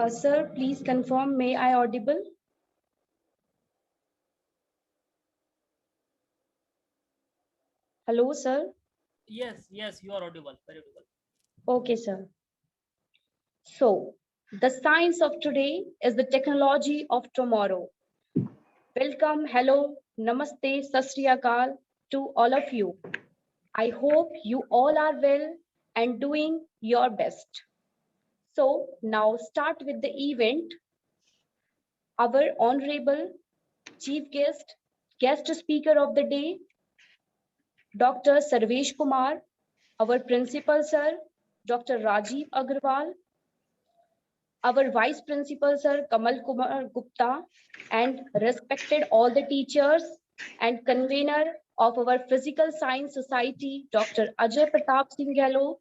Sir, please confirm, may I audible? Hello, sir. Yes, yes, you are audible, very audible. Okay, sir. So, the science of today is the technology of tomorrow. Welcome, hello, namaste, sat sri akal to all of you. I hope you all are well and doing your best. So, now start with the event. Our honorable chief guest speaker of the day, Dr. Sarvesh Kumar, our principal sir, Dr. Rajiv Agarwal, our vice principal sir, Kamal Kumar Gupta, and respected all the teachers and convener of our Physical Science Society, Dr. Ajay Pratap Singh Gehlot,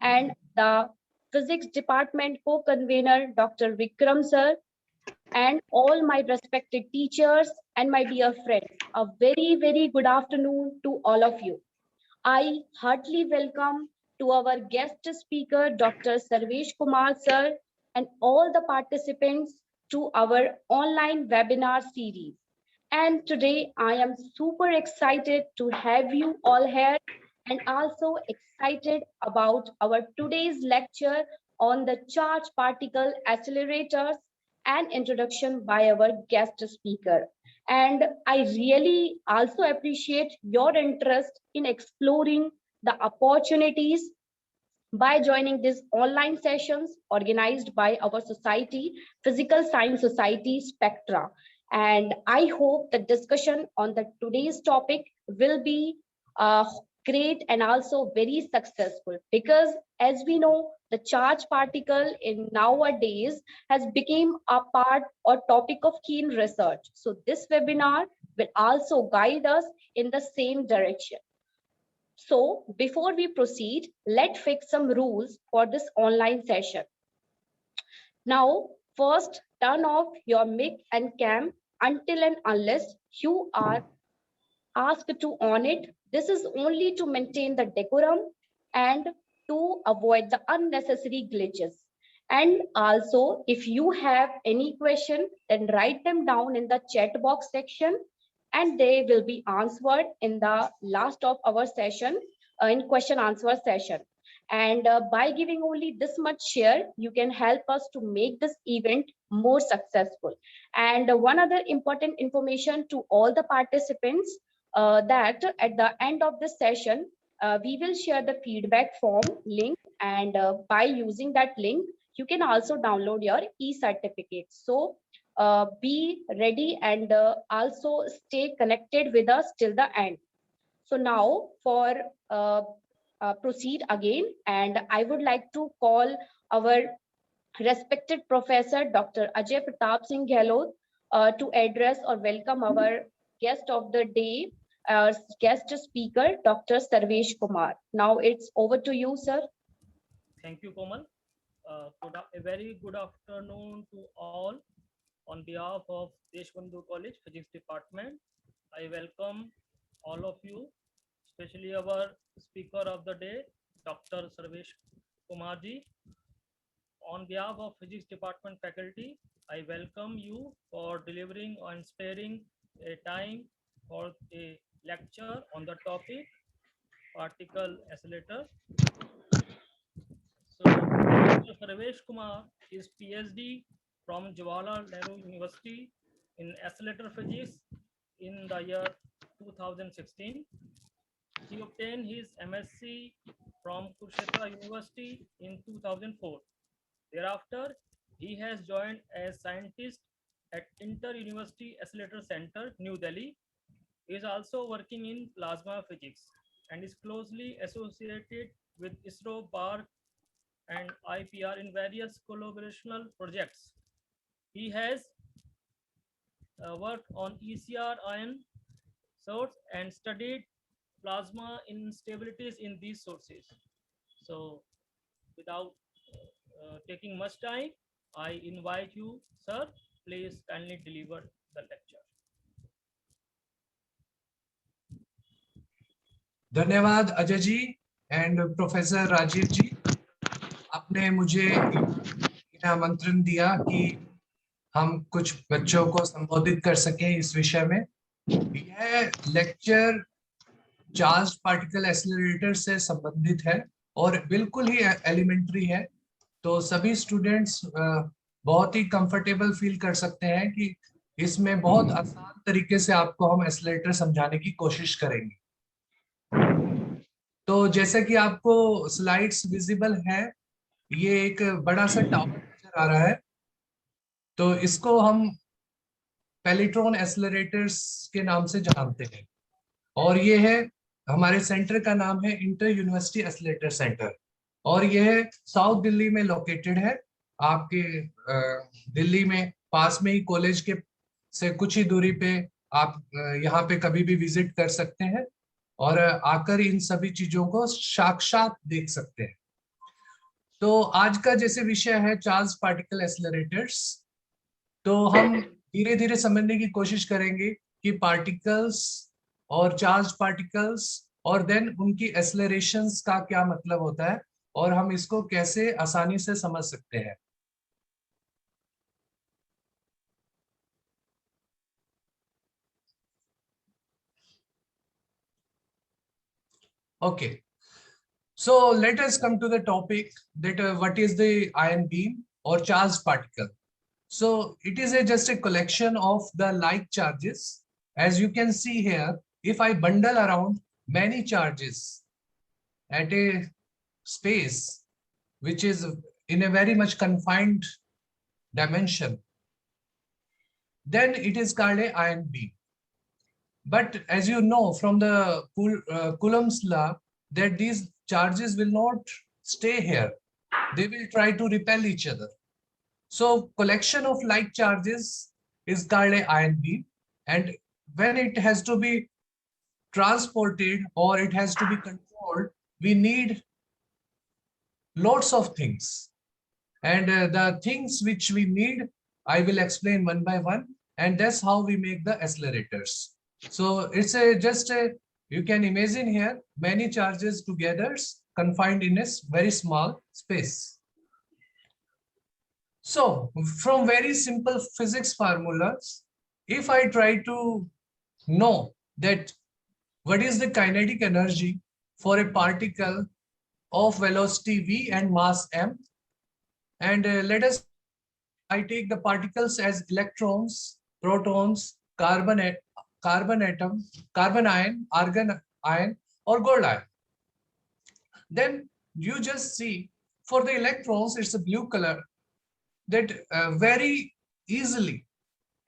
and the Physics Department co-convener, Dr. Vikram sir, and all my respected teachers and my dear friends. A very, very good afternoon to all of you. I heartily welcome to our guest speaker, Dr. Sarvesh Kumar sir, and all the participants to our online webinar series. And today I am super excited to have you all here and also excited about our today's lecture on the charge particle accelerators and introduction by our guest speaker. And I really also appreciate your interest in exploring the opportunities by joining these online sessions organized by our society, Physical Science Society Spectra. And I hope the discussion on the today's topic will be great and also very successful, because as we know, the charge particle in nowadays has become a part or topic of keen research. So this webinar will also guide us in the same direction. So before we proceed, let's fix some rules for this online session. Now, first turn off your mic and cam until and unless you are asked to on it. This is only to maintain the decorum and to avoid the unnecessary glitches. And also, if you have any question, then write them down in the chat box section and they will be answered in the last of our session, in question answer session. And by giving only this much share, you can help us to make this event more successful. And one other important information to all the participants, that at the end of this session, we will share the feedback form link, and by using that link, you can also download your e-certificate. So be ready and also stay connected with us till the end. So now for uh, proceed again, and I would like to call our respected Professor Dr. Ajay Pratap Singh Gehlot to address or welcome our guest of the day, guest speaker, Dr. Sarvesh Kumar. Now it's over to you, sir. Thank you, Komal. A very good afternoon to all. On behalf of Deshbandhu College Physics Department, I welcome all of you, especially our speaker of the day, Dr. Sarvesh Kumarji. On behalf of Physics Department faculty, I welcome you for delivering and sparing a time for a lecture on the topic particle accelerator. So, Dr. Sarvesh Kumar is PhD from Jawaharlal Nehru University in accelerator physics in the year 2016. He obtained his MSc from Kurukshetra University in 2004. Thereafter, he has joined as scientist at Inter University Accelerator Center, New Delhi. He is also working in plasma physics and is closely associated with ISRO, BARC, and IPR in various collaborational projects. He has worked on ECR ion source and studied plasma instabilities in these sources. So, without taking much time, I invite you, sir, please kindly deliver the lecture. धन्यवाद Ajay ji and professor Rajiv जी, आपने मुझे ने आमंत्रण दिया कि हम कुछ बच्चों को संबोधित कर सकें इस विषय में। यह लेक्चर चार्ज पार्टिकल एक्सेलरेटर से संबंधित है और बिल्कुल ही एलिमेंट्री है, तो सभी स्टूडेंट्स बहुत ही कंफर्टेबल फील कर सकते हैं कि इसमें बहुत आसान तरीके से आपको हम एक्सेलरेटर समझाने की कोशिश करेंगे। तो जैसे कि आपको स्लाइड्स विजिबल है, ये एक बड़ा सा टावर नजर आ रहा है, तो इसको हम पेलिट्रॉन एक्सेलरेटर्स के नाम से जानते हैं। और ये है, हमारे सेंटर का नाम है इंटर यूनिवर्सिटी एक्सेलरेटर सेंटर, और यह साउथ दिल्ली में लोकेटेड है। आपके दिल्ली में पास में ही कॉलेज के से कुछ ही दूरी पे आप यहाँ पे कभी भी विजिट कर सकते हैं और आकर इन सभी चीजों को साक्षात देख सकते हैं। तो आज का जैसे विषय है चार्ज पार्टिकल एक्सेलरेटर्स, तो हम धीरे धीरे समझने की कोशिश करेंगे कि पार्टिकल्स और चार्ज पार्टिकल्स और देन उनकी एक्सेलरेशंस का क्या मतलब होता है और हम इसको कैसे आसानी से समझ सकते हैं। Okay, so let us come to the topic that what is the ion beam or charged particle. So it is just a collection of the like charges. As you can see here, if I bundle around many charges at a space which is in a very much confined dimension, then it is called a ion beam. But as you know from the Coulomb's law, that these charges will not stay here. They will try to repel each other. So collection of like charges is called a ion beam, and when it has to be transported or it has to be controlled, we need lots of things. And the things which we need, I will explain one by one, and that's how we make the accelerators. So it's you can imagine here many charges together confined in a very small space. So from very simple physics formulas, if I try to know that what is the kinetic energy for a particle of velocity v and mass m, and let us, I take the particles as electrons, protons, carbon atom, carbon ion, argon ion, or gold ion. Then you just see for the electrons, it's a blue color, that very easily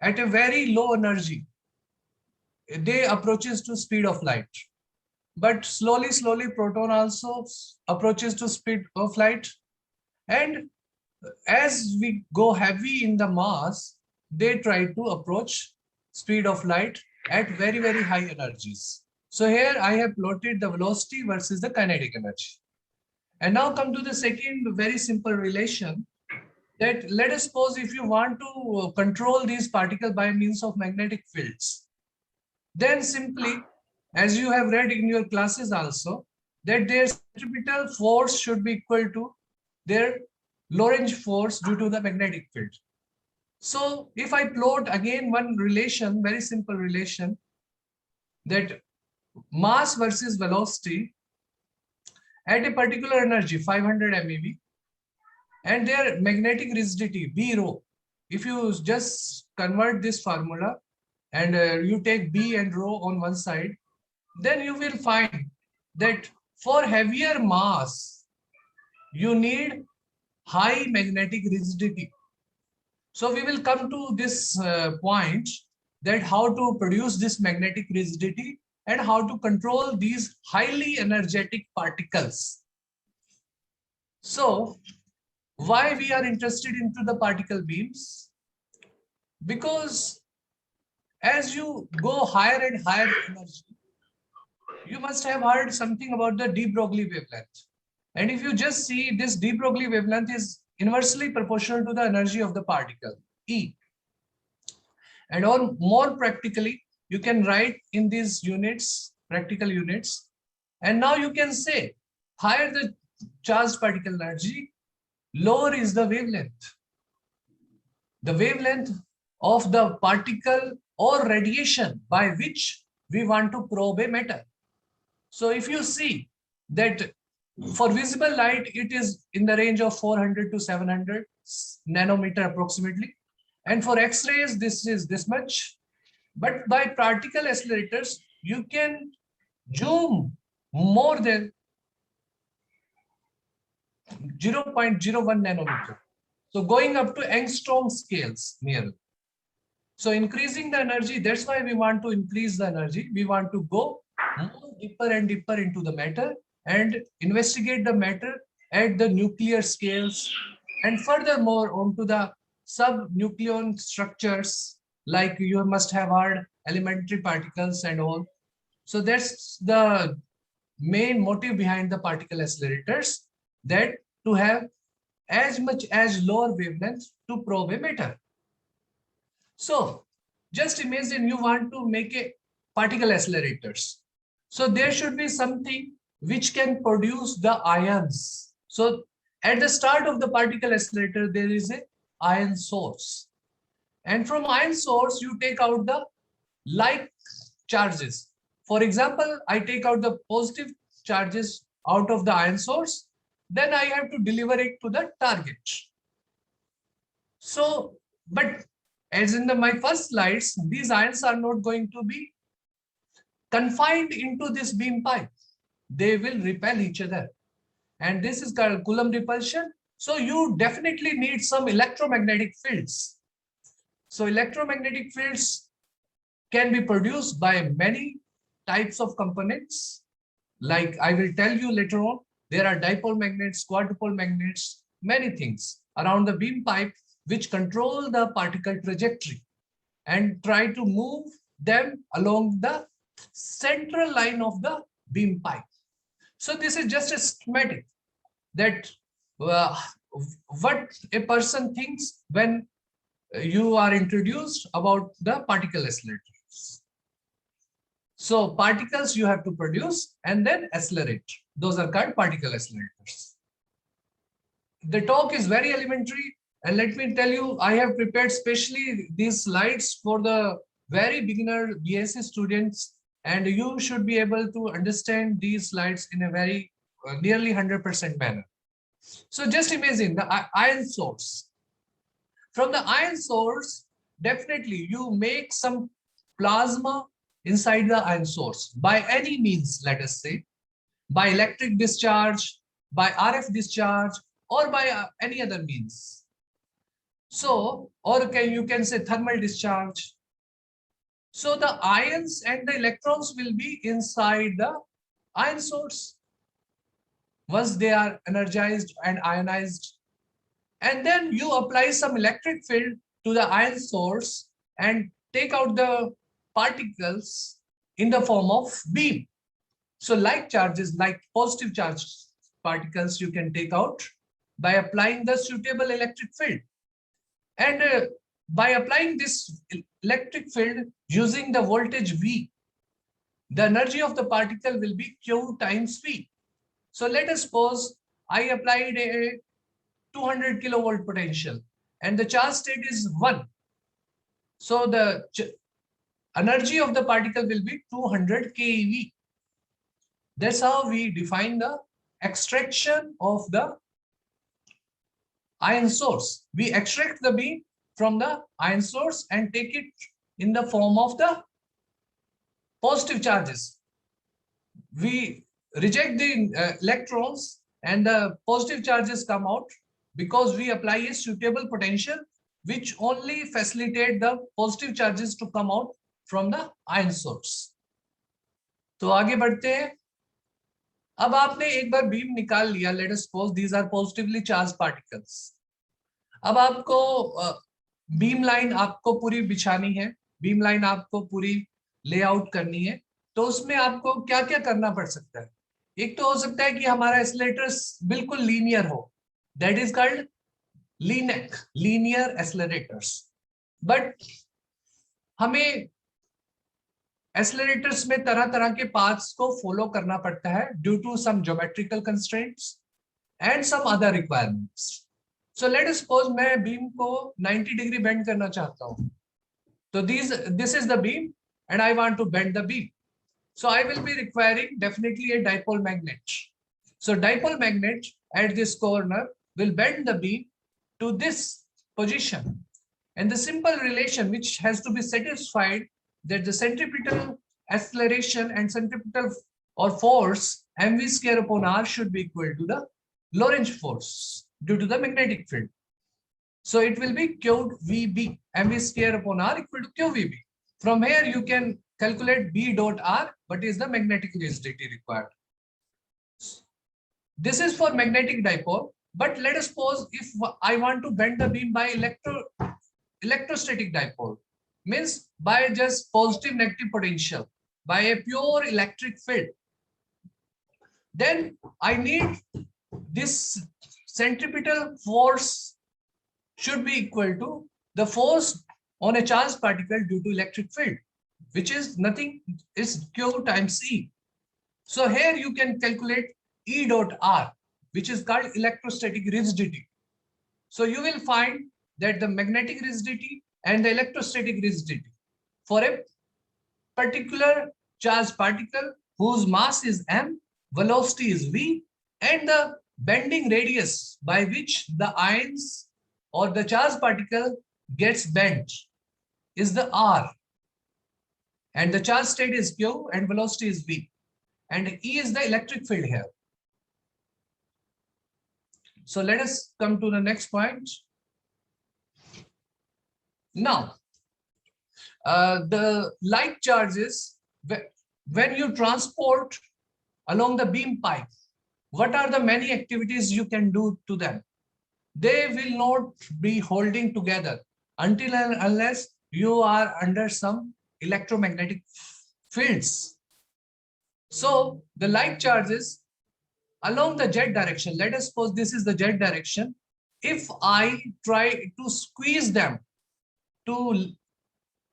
at a very low energy, they approaches to speed of light. But slowly, proton also approaches to speed of light. And as we go heavy in the mass, they try to approach speed of light at very, very high energies. So here I have plotted the velocity versus the kinetic energy. And now come to the second very simple relation, that let us suppose if you want to control these particles by means of magnetic fields, then simply, as you have read in your classes also, that their centripetal force should be equal to their Lorentz force due to the magnetic field. So if I plot again one relation, very simple relation, that mass versus velocity at a particular energy 500 MeV and their magnetic rigidity B rho, if you just convert this formula and you take B and rho on one side, then you will find that for heavier mass, you need high magnetic rigidity. So we will come to this point, that how to produce this magnetic rigidity and how to control these highly energetic particles. So why we are interested into the particle beams? Because as you go higher and higher energy, you must have heard something about the de Broglie wavelength. And if you just see, this de Broglie wavelength is inversely proportional to the energy of the particle, E. And on more practically, you can write in these units, practical units. And now you can say, higher the charged particle energy, lower is the wavelength. the wavelength of the particle or radiation by which we want to probe a matter. So if you see that for visible light, it is in the range of 400 to 700 nanometer approximately. And for X-rays, this is this much. But by particle accelerators, you can zoom more than 0.01 nanometer. So going up to angstrom scales nearly. So increasing the energy, that's why we want to increase the energy. We want to go more deeper and deeper into the matter and investigate the matter at the nuclear scales and furthermore onto the subnucleon structures, like you must have heard elementary particles and all. So that's the main motive behind the particle accelerators, that to have as much as lower wavelength to probe a matter. So just imagine you want to make a particle accelerators. So there should be something which can produce the ions. So at the start of the particle accelerator, there is a ion source. And from ion source, you take out the like charges. For example, I take out the positive charges out of the ion source, then I have to deliver it to the target. So, but as in my first slides, these ions are not going to be confined into this beam pipe. They will repel each other. And this is called Coulomb repulsion. So you definitely need some electromagnetic fields. So electromagnetic fields can be produced by many types of components. Like I will tell you later on, there are dipole magnets, quadrupole magnets, many things around the beam pipe which control the particle trajectory and try to move them along the central line of the beam pipe. So this is just a schematic that what a person thinks when you are introduced about the particle accelerators. So particles you have to produce and then accelerate. Those are called particle accelerators. The talk is very elementary, and let me tell you, I have prepared specially these slides for the very beginner BSc students, and you should be able to understand these slides in a very nearly 100% manner. So just imagine the ion source. From the ion source, definitely you make some plasma inside the ion source by any means, let us say, by electric discharge, by RF discharge, or by any other means. So, or you can say thermal discharge. So the ions and the electrons will be inside the ion source once they are energized and ionized. And then you apply some electric field to the ion source and take out the particles in the form of beam. So like charges, like positive charge particles, you can take out by applying the suitable electric field. And by applying this electric field using the voltage V, the energy of the particle will be Q times V. So let us suppose I applied a 200 kilovolt potential and the charge state is 1. So the energy of the particle will be 200 keV. That's how we define the extraction of the ion source. We extract the beam from the ion source and take it in the form of the positive charges. We reject the electrons and the positive charges come out because we apply a suitable potential which only facilitate the positive charges to come out from the ion source. तो आगे बढ़ते हैं. अब आपने एक बार beam निकाल लिया, let us suppose these are positively charged particles. अब आपको बीम लाइन आपको पूरी बिछानी है, बीम लाइन आपको पूरी लेआउट करनी है, तो उसमें आपको क्या क्या करना पड़ सकता है. एक तो हो सकता है कि हमारा एक्सेलरेटर्स बिल्कुल लीनियर हो, that is called linac, linear accelerators. But हमें एक्सेलरेटर्स में तरह तरह के पाथ्स को फॉलो करना पड़ता है due to some geometrical constraints and some other requirements. So let us suppose मैं beam को 90 degree bend करना चाहता हूँ. So this is the beam and I want to bend the beam. So I will be requiring definitely a dipole magnet. So dipole magnet at this corner will bend the beam to this position. And the simple relation which has to be satisfied that the centripetal acceleration and centripetal or force mv square upon r should be equal to the Lorentz force due to the magnetic field. So it will be QVB, mv square upon r equal to QVB. From here you can calculate B dot R, what is the magnetic rigidity required. This is for magnetic dipole, but let us suppose if I want to bend the beam by electrostatic dipole, means by just positive negative potential, by a pure electric field, then I need this centripetal force should be equal to the force on a charged particle due to electric field, which is nothing, is Q times E. So here you can calculate E dot R, which is called electrostatic rigidity. So you will find that the magnetic rigidity and the electrostatic rigidity for a particular charged particle whose mass is m, velocity is v, and the bending radius by which the ions or the charged particle gets bent is the r, and the charge state is q and velocity is v, and E is the electric field here. So let us come to the next point. Now, the light charges, when you transport along the beam pipe, what are the many activities you can do to them? They will not be holding together until and unless you are under some electromagnetic fields. So the light charges along the z direction, let us suppose this is the z direction. If I try to squeeze them to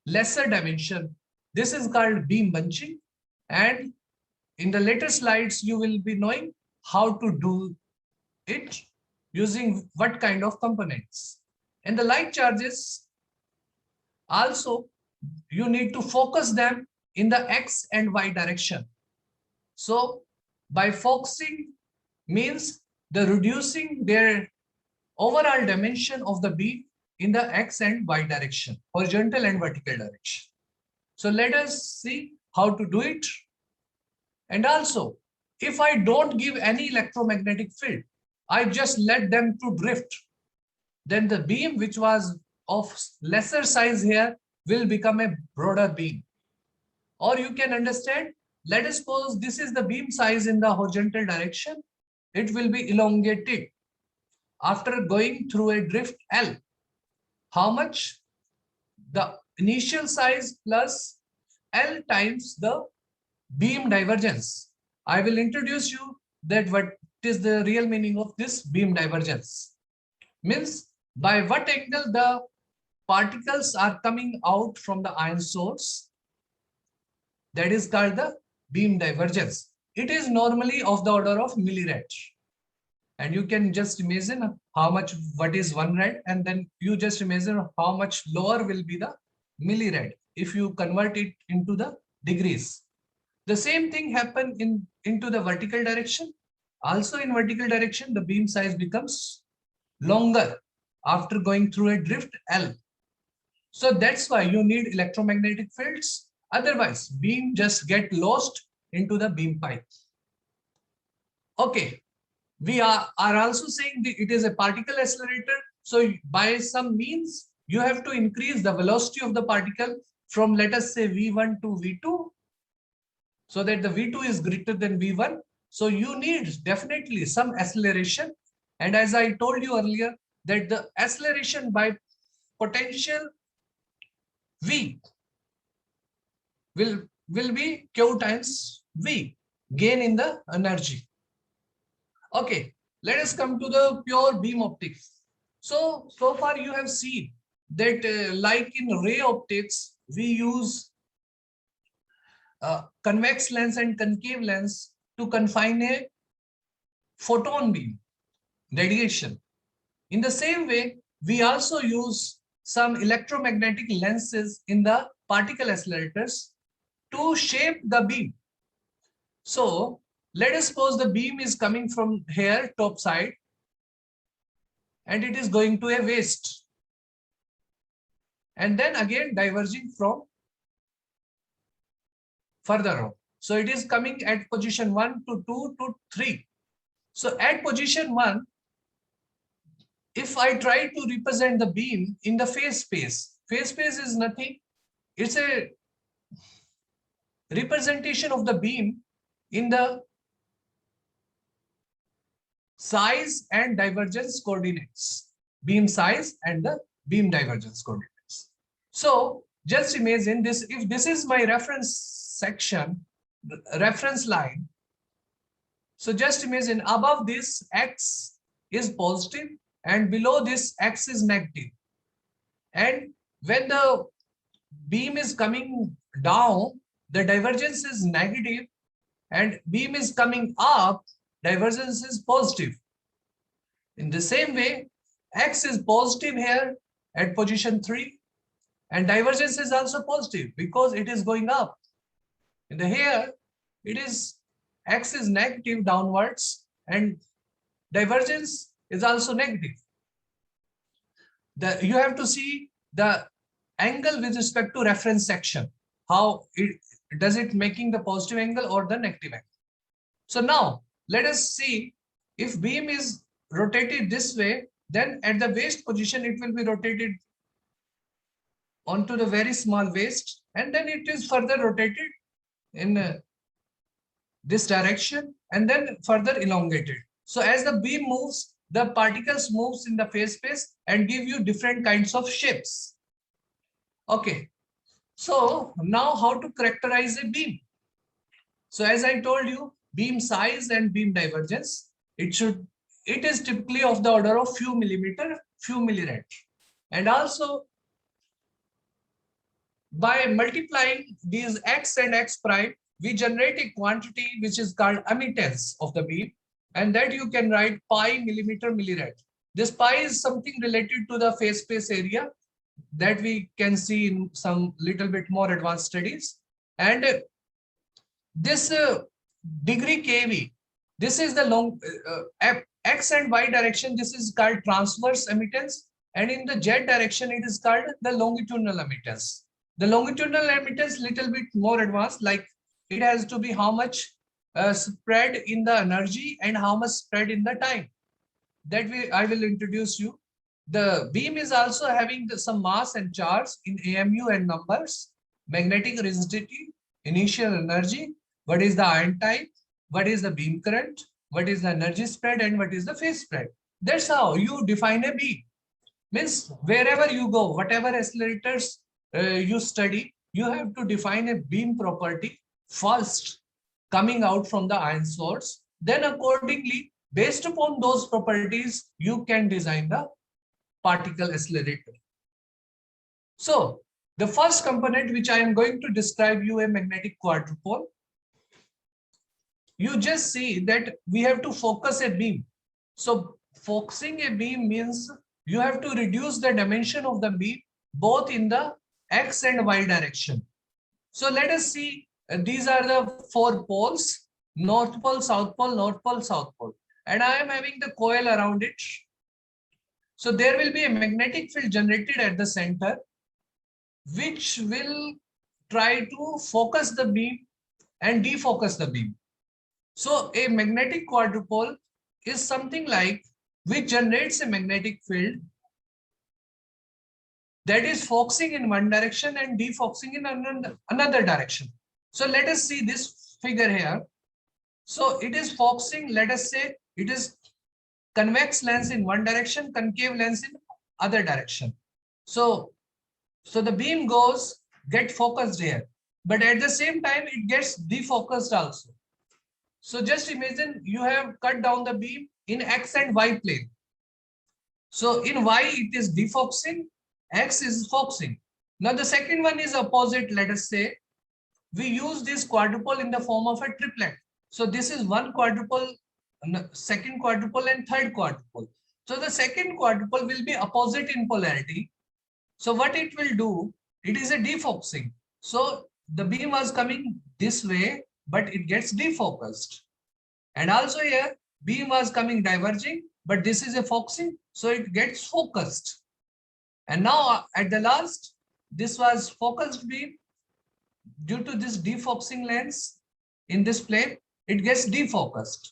lesser dimension, this is called beam bunching. And in the later slides, you will be knowing how to do it using what kind of components. And the light charges also, you need to focus them in the x and y direction. So by focusing means the reducing their overall dimension of the beam in the x and y direction, horizontal and vertical direction. So let us see how to do it. And also, if I don't give any electromagnetic field, I just let them to drift, then the beam which was of lesser size here will become a broader beam. Or you can understand, let us suppose this is the beam size in the horizontal direction. It will be elongated after going through a drift L. How much? The initial size plus L times the beam divergence. I will introduce you that what is the real meaning of this beam divergence. Means by what angle the particles are coming out from the ion source. That is called the beam divergence. It is normally of the order of millirad. And you can just imagine how much, what is 1 rad, and then you just imagine how much lower will be the millirad if you convert it into the degrees. The same thing happen into the vertical direction. Also in vertical direction, the beam size becomes longer after going through a drift L. So that's why you need electromagnetic fields. Otherwise, beam just get lost into the beam pipe. Okay, we are also saying that it is a particle accelerator. So by some means, you have to increase the velocity of the particle from, let us say, V1 to V2, so that the V2 is greater than V1. So you need definitely some acceleration. And as I told you earlier, that the acceleration by potential V will be Q times V, gain in the energy. Okay, let us come to the pure beam optics. So far you have seen that like in ray optics, we use convex lens and concave lens to confine a photon beam radiation. In the same way, we also use some electromagnetic lenses in the particle accelerators to shape the beam. So let us suppose the beam is coming from here, top side, and it is going to a waist. And then again diverging from further on. So it is coming at position 1 to 2 to 3. So at position 1, if I try to represent the beam in the phase space is nothing. It's a representation of the beam in the size and divergence coordinates. Beam size and the beam divergence coordinates. So just imagine this, if this is my reference section, reference line. So just imagine above this x is positive and below this x is negative. And when the beam is coming down, the divergence is negative, and beam is coming up, divergence is positive. In the same way, x is positive here at position 3, and divergence is also positive because it is going up. In the here, it is x is negative downwards and divergence is also negative. You have to see the angle with respect to reference section. How does it making the positive angle or the negative angle? So now let us see, if beam is rotated this way, then at the waist position it will be rotated onto the very small waist, and then it is further rotated in this direction and then further elongated. So as the beam moves, the particles moves in the phase space and give you different kinds of shapes. Okay, so now how to characterize a beam? So as I told you, beam size and beam divergence, it is typically of the order of few millimeter, few millirad. And also by multiplying these x and x prime, we generate a quantity which is called emittance of the beam, and that you can write pi millimeter millirad. This pi is something related to the phase space area that we can see in some little bit more advanced studies. And this degree kV, this is the long x and y direction, this is called transverse emittance, and in the z direction it is called the longitudinal emittance. The longitudinal emittance little bit more advanced, like it has to be how much spread in the energy and how much spread in the time. That way I will introduce you. The beam is also having some mass and charge in AMU and numbers, magnetic resistivity, initial energy, what is the ion type, what is the beam current, what is the energy spread, and what is the phase spread. That's how you define a beam. Means wherever you go, whatever accelerators you study, you have to define a beam property first coming out from the ion source. Then accordingly, based upon those properties, you can design the particle accelerator. So the first component which I am going to describe you, a magnetic quadrupole. You just see that we have to focus a beam. So focusing a beam means you have to reduce the dimension of the beam both in the x and y direction. So let us see, these are the 4 poles: north pole, south pole, north pole, south pole, and I am having the coil around it. So there will be a magnetic field generated at the center, which will try to focus the beam and defocus the beam. So a magnetic quadrupole is something like which generates a magnetic field that is focusing in one direction and defocusing in another direction. So let us see this figure here. So it is focusing, let us say it is convex lens in one direction, concave lens in other direction. So the beam get focused here, but at the same time it gets defocused also. So just imagine you have cut down the beam in x and y plane. So in y it is defocusing, x is focusing. Now the second one is opposite. Let us say we use this quadrupole in the form of a triplet. So this is one quadrupole, second quadrupole, and third quadrupole. So the second quadrupole will be opposite in polarity. So what it will do, it is a defocusing. So the beam was coming this way, but it gets defocused. And also here, beam was coming diverging, but this is a focusing, so it gets focused. And now at the last, this was focused beam. Due to this defocusing lens in this plane, it gets defocused.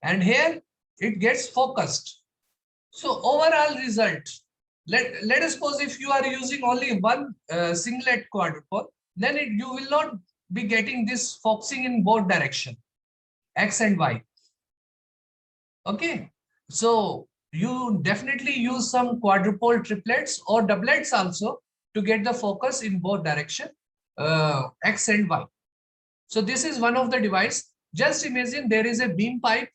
And here it gets focused. So overall result, let us suppose if you are using only one singlet quadrupole, then you will not be getting this focusing in both direction, X and Y. Okay, so you definitely use some quadrupole triplets or doublets also to get the focus in both direction, X and Y. So this is one of the device. Just imagine there is a beam pipe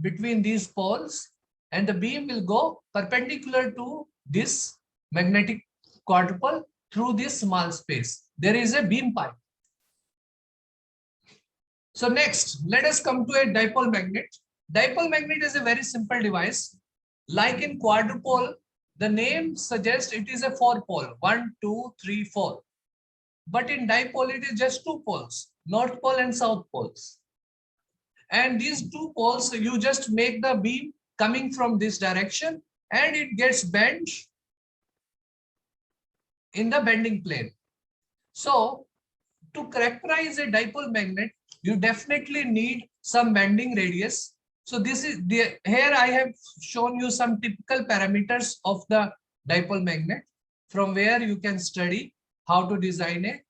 between these poles, and the beam will go perpendicular to this magnetic quadrupole through this small space. There is a beam pipe. So next, let us come to a dipole magnet. Dipole magnet is a very simple device. Like in quadrupole, the name suggests it is a 4-pole, 1, 2, 3, 4. But in dipole, it is just 2 poles, north pole and south poles. And these 2 poles, you just make the beam coming from this direction, and it gets bent in the bending plane. So to characterize a dipole magnet, you definitely need some bending radius. So this is the, here I have shown you some typical parameters of the dipole magnet, from where you can study how to design a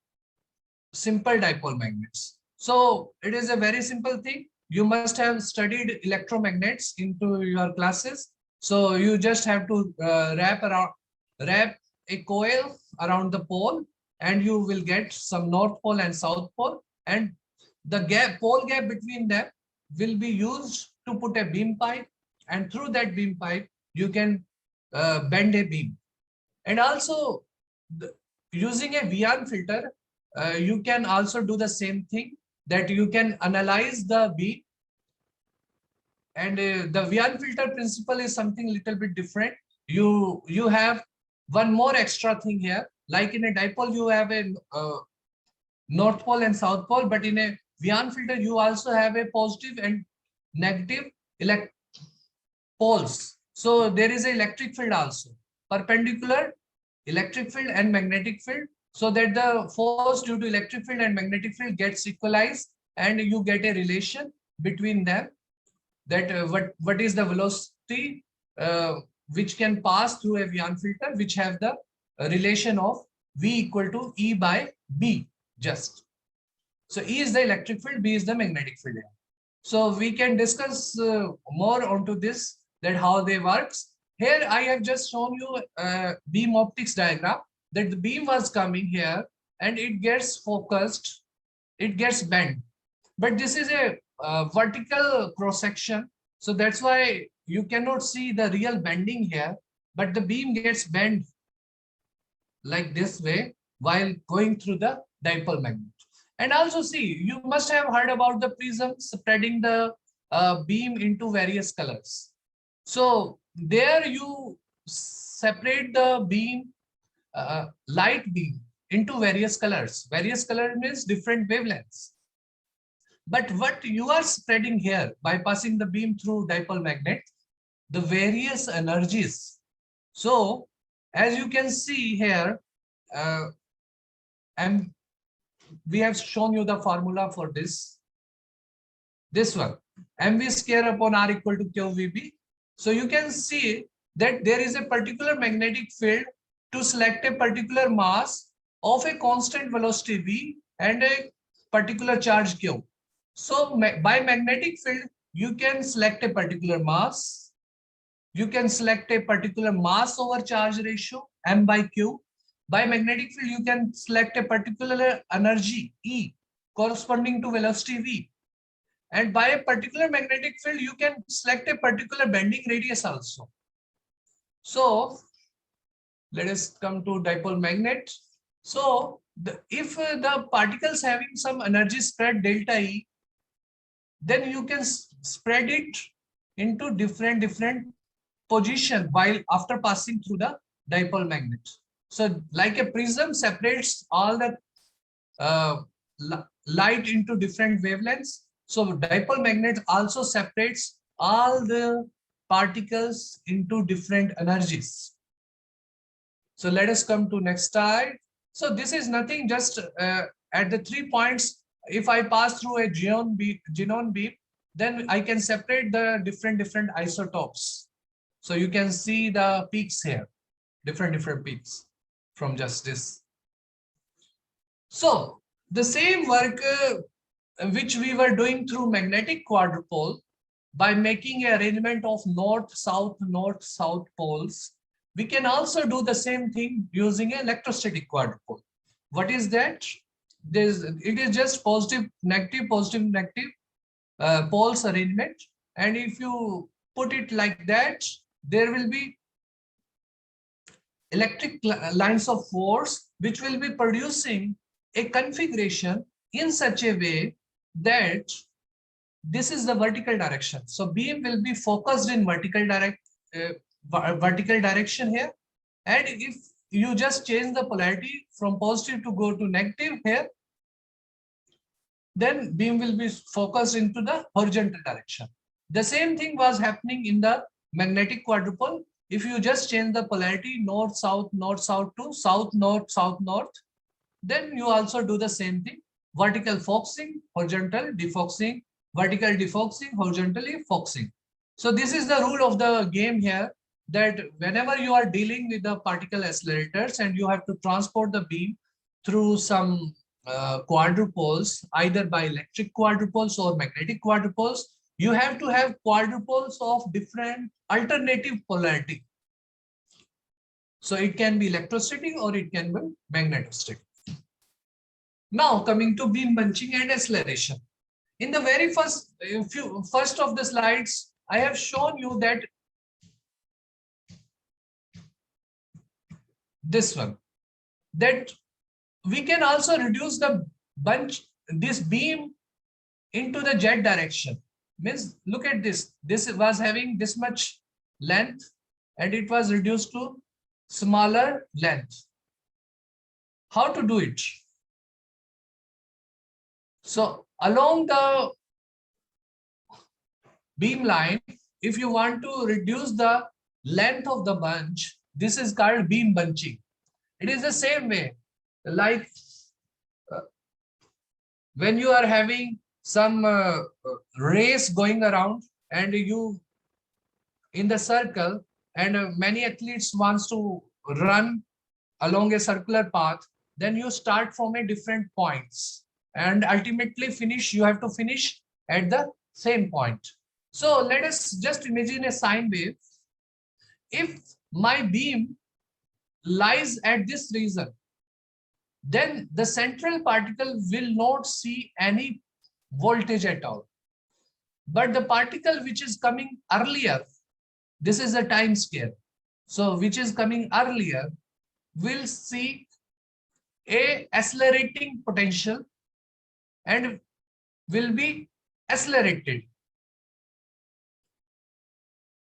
simple dipole magnets. So it is a very simple thing. You must have studied electromagnets into your classes. So you just have to wrap a coil around the pole, and you will get some north pole and south pole, and the pole gap between them will be used to put a beam pipe, and through that beam pipe you can bend a beam. And also using a Vian filter, you can also do the same thing, that you can analyze the beam. And the Vian filter principle is something little bit different. You have one more extra thing here. Like in a dipole, you have a north pole and south pole, but in a Vian filter, you also have a positive and negative poles. So there is an electric field also, perpendicular electric field and magnetic field, so that the force due to electric field and magnetic field gets equalized, and you get a relation between them, that what is the velocity which can pass through a Vian filter, which have the relation of V equal to E by B just. So E is the electric field, B is the magnetic field. So we can discuss more onto this, that how they works. Here I have just shown you a beam optics diagram, that the beam was coming here and it gets focused, it gets bent. But this is a vertical cross section, so that's why you cannot see the real bending here, but the beam gets bent like this way while going through the dipole magnet. And also see, you must have heard about the prism spreading the beam into various colors. So there you separate the beam, light beam, into various colors. Various color means different wavelengths. But what you are spreading here by passing the beam through dipole magnet, the various energies. So as you can see here, and we have shown you the formula for this one, mv square upon r equal to qvb. So you can see that there is a particular magnetic field to select a particular mass of a constant velocity v and a particular charge q. So by magnetic field, you can select a particular mass. You can select a particular mass over charge ratio, m by q. By magnetic field, you can select a particular energy, E, corresponding to velocity V. And by a particular magnetic field, you can select a particular bending radius also. So let us come to dipole magnet. So if the particles having some energy spread delta E, then you can spread it into different position while after passing through the dipole magnet. So like a prism separates all the light into different wavelengths. So dipole magnet also separates all the particles into different energies. So let us come to next slide. So this is nothing, just at the 3 points. If I pass through a xenon beam, then I can separate the different isotopes. So you can see the peaks here, different peaks from just this. So the same work which we were doing through magnetic quadrupole by making an arrangement of north-south poles, we can also do the same thing using an electrostatic quadrupole. What is that? It is just positive, negative poles arrangement. And if you put it like that, there will be electric lines of force which will be producing a configuration in such a way that this is the vertical direction. So beam will be focused in vertical direction here. And if you just change the polarity from positive to go to negative here, then beam will be focused into the horizontal direction. The same thing was happening in the magnetic quadrupole. If you just change the polarity north-south to south-north, then you also do the same thing. Vertical focusing, horizontal defocussing, vertical defocussing, horizontally focusing. So this is the rule of the game here, that whenever you are dealing with the particle accelerators and you have to transport the beam through some quadrupoles, either by electric quadrupoles or magnetic quadrupoles, you have to have quadrupoles of different alternative polarity. So it can be electrostatic or it can be magnetostatic. Now coming to beam bunching and acceleration. In the very first of the slides, I have shown you that this one, that we can also reduce the this beam into the z direction. Means look at this. This was having this much length and it was reduced to smaller length. How to do it? So along the beam line, if you want to reduce the length of the bunch, this is called beam bunching. It is the same way, like when you are having some race going around and you in the circle, and many athletes wants to run along a circular path, then you start from a different points and ultimately finish, you have to finish at the same point. So let us just imagine a sine wave. If my beam lies at this region, then the central particle will not see any voltage at all. But the particle which is coming earlier, this is a time scale. So which is coming earlier will see a accelerating potential and will be accelerated.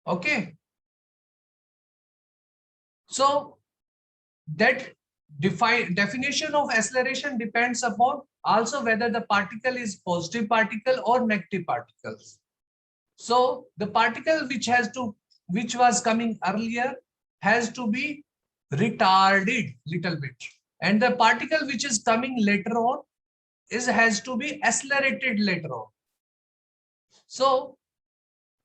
Okay. So that definition of acceleration depends upon also whether the particle is positive particle or negative particles. So the particle which was coming earlier has to be retarded little bit, and the particle which is coming later on has to be accelerated later on. So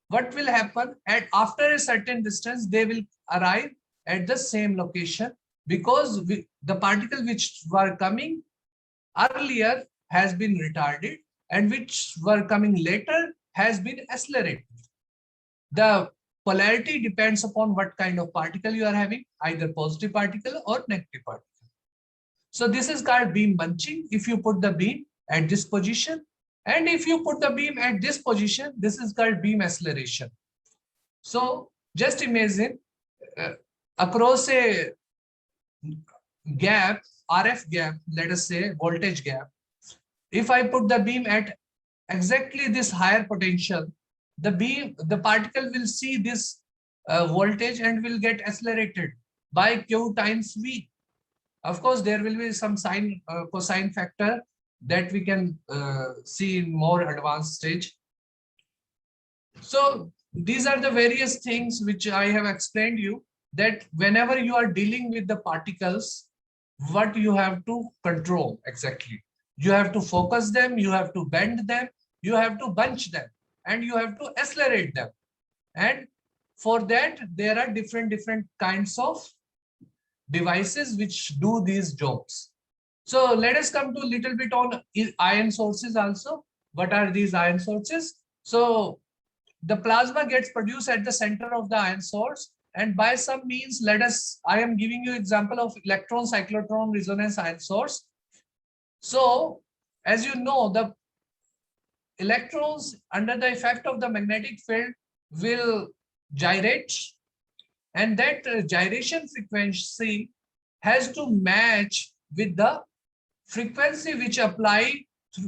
what will happen after a certain distance, they will arrive at the same location, because the particle which were coming earlier has been retarded and which were coming later has been accelerated. The polarity depends upon what kind of particle you are having, either positive particle or negative particle. So this is called beam bunching. If you put the beam at this position, and if you put the beam at this position, this is called beam acceleration. So just imagine across a gap, RF gap, let us say voltage gap, if I put the beam at exactly this higher potential, the particle will see this voltage and will get accelerated by Q times V. Of course, there will be some sine cosine factor that we can see in more advanced stage. So these are the various things which I have explained you, that whenever you are dealing with the particles, what you have to control exactly. You have to focus them, you have to bend them, you have to bunch them, and you have to accelerate them. And for that, there are different kinds of devices which do these jobs. So let us come to a little bit on ion sources also. What are these ion sources? So the plasma gets produced at the center of the ion source, and by some means, I am giving you example of electron cyclotron resonance ion source. So as you know, the electrons under the effect of the magnetic field will gyrate, and that gyration frequency has to match with the frequency which apply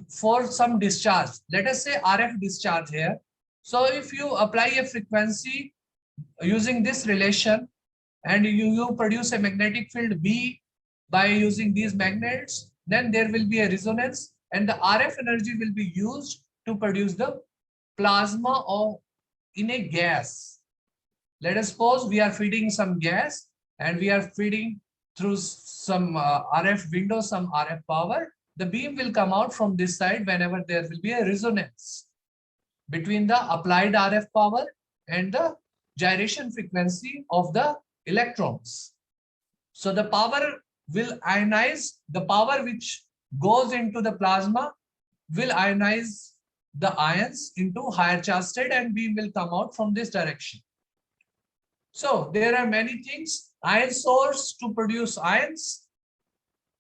for some discharge. Let us say RF discharge here. So if you apply a frequency using this relation, and you produce a magnetic field B by using these magnets, then there will be a resonance, and the RF energy will be used to produce the plasma or in a gas. Let us suppose we are feeding some gas, and we are feeding through some RF window, some RF power. The beam will come out from this side whenever there will be a resonance between the applied RF power and the gyration frequency of the electrons. So the power will ionize, the power which goes into the plasma will ionize the ions into higher charge state, and beam will come out from this direction. So there are many things. Ion source to produce ions.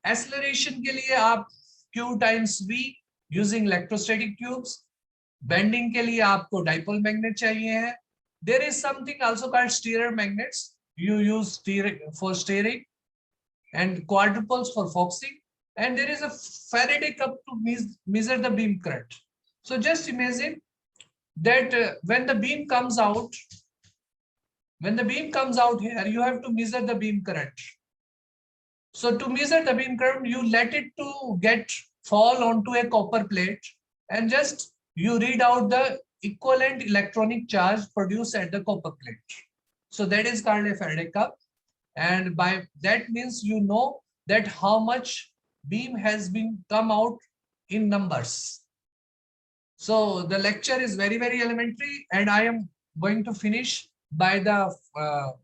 Acceleration के लिए आप Q times V using electrostatic tubes. Bending के लिए आपको dipole magnet चाहिए है. There is something also called steerer magnets. You use for steering, and quadrupoles for focusing. And there is a Faraday cup to measure the beam current. So just imagine that when the beam comes out here, you have to measure the beam current. So to measure the beam current, you let it to fall onto a copper plate, and just you read out the equivalent electronic charge produced at the copper plate. So that is called a Faraday cup. And by that means you know that how much beam has been come out in numbers. So the lecture is very, very elementary, and I am going to finish by the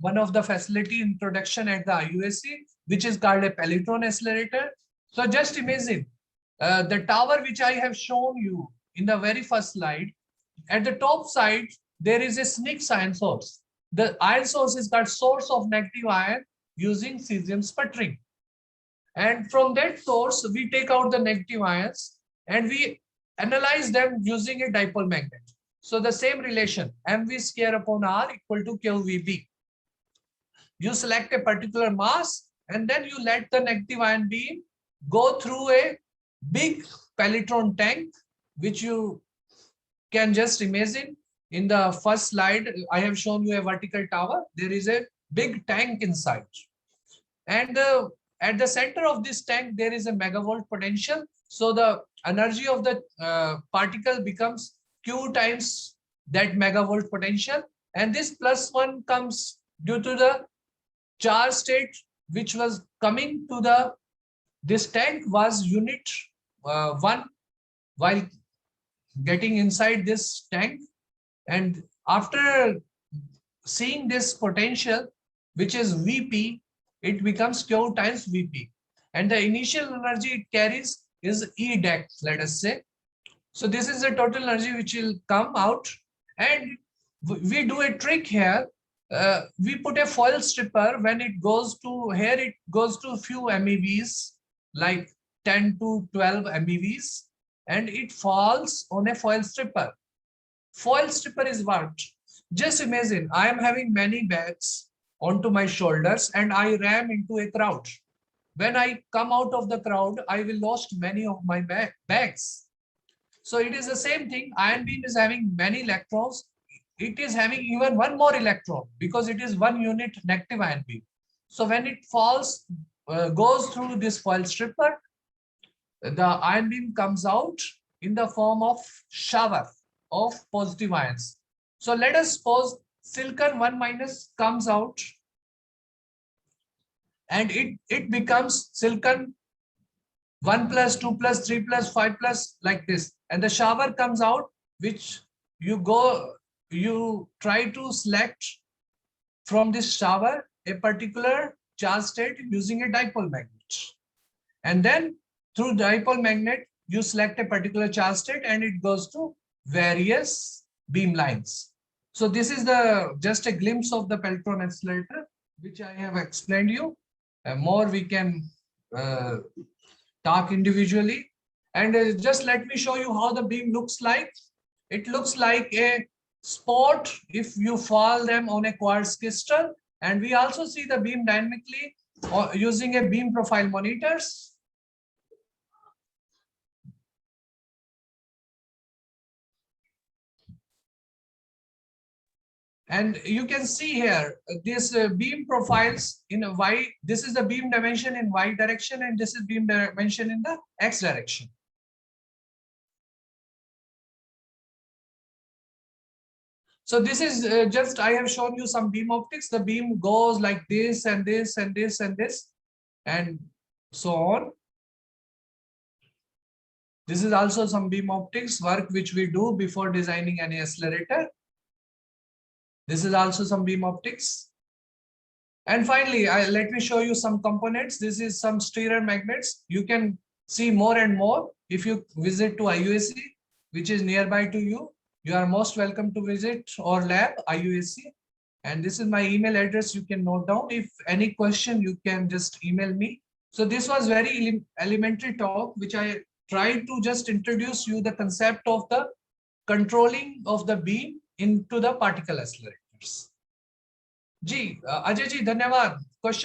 one of the facility introduction at the IUAC, which is called a Pelletron accelerator. So just imagine the tower which I have shown you in the very first slide. At the top side, there is a SNICS ion source. The ion source is called source of negative ion using cesium sputtering. And from that source, we take out the negative ions and we analyze them using a dipole magnet. So the same relation, mv square upon r equal to qvb. You select a particular mass, and then you let the negative ion beam go through a big Pelletron tank, which you can just imagine. In the first slide, I have shown you a vertical tower. There is a big tank inside. And at the center of this tank, there is a megavolt potential. So the energy of the particle becomes Q times that megavolt potential. And this +1 comes due to the charge state which was coming to this tank was unit 1 while getting inside this tank. And after seeing this potential, which is Vp, it becomes Q times Vp. And the initial energy it carries is E deck, let us say. So this is the total energy which will come out. And we do a trick here. We put a foil stripper. When it goes to here, it goes to a few MeVs, like 10 to 12 MeVs, and it falls on a foil stripper. Foil stripper is what? Just imagine I am having many bags onto my shoulders and I ram into a crowd. When I come out of the crowd, I will lost many of my bags. So it is the same thing. Ion beam is having many electrons. it is having even one more electron because it is one unit negative ion beam. So when it falls, goes through this foil stripper, the ion beam comes out in the form of shower of positive ions. So let us suppose silicon 1 minus comes out and it becomes silicon 1 plus, 2 plus, 3 plus, 5 plus, like this. And the shower comes out, which you try to select from this shower a particular charge state using a dipole magnet. And then through dipole magnet, you select a particular charge state and it goes to various beam lines. So this is just a glimpse of the Peltron accelerator, which I have explained you. More we can talk individually. And just let me show you how the beam looks like. It looks like a spot if you fall them on a quartz crystal. And we also see the beam dynamically using a beam profile monitors. And you can see here this beam profiles in a y. This is the beam dimension in y direction, and this is beam dimension in the x direction. So this is just, I have shown you some beam optics. The beam goes like this and this and this and this and so on. This is also some beam optics work which we do before designing any accelerator. This is also some beam optics. And finally, let me show you some components. This is some stirrer magnets. You can see more and more if you visit to IUAC, which is nearby to you. You are most welcome to visit our lab, IUAC. And this is my email address. You can note down. If any question, you can just email me. So this was very elementary talk, which I tried to just introduce you the concept of the controlling of the beam into the particle accelerators. जी, अजय जी धन्यवाद. Question